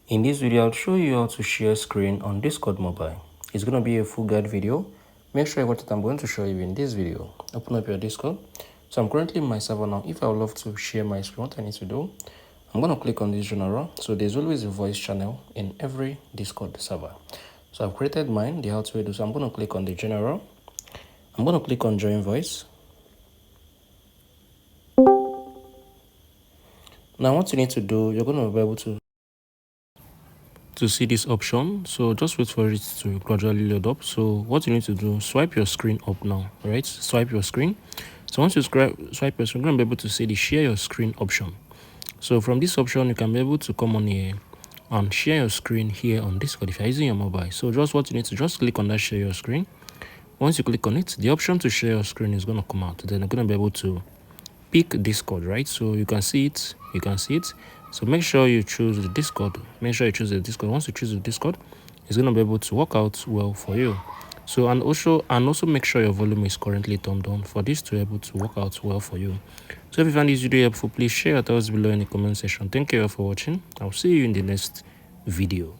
In this video, I'll show you how to share screen on Discord Mobile. It's going to be a full guide video. Make sure what I'm going to show you in this video. Open up your Discord. So I'm currently in my server now. If I would love to share my screen, what I need to do, I'm going to click on this general. So there's always a voice channel in every Discord server. So I've created mine, the how to do. So I'm going to click on the general. I'm going to click on join voice. Now what you need to do, you're going to be able to see this option. So just wait for it to gradually load up. So what you need to do, swipe your screen up now, right? Swipe your screen. So once you swipe your screen, you're going to be able to see the share your screen option. So from this option, you can be able to come on here and share your screen here on Discord if you're using your mobile. So just what you need to just click on that share your screen. Once you click on it, the option to share your screen is going to come out. Then you're going to be able to pick Discord, right? So you can see it, so make sure you choose the Discord. Once you choose the Discord, it's going to be able to work out well for you. So and also make sure your volume is currently turned on for this to be able to work out well for you. So if you found this video helpful, please share your thoughts below in the comment section. Thank you all for watching. I'll see you in the next video.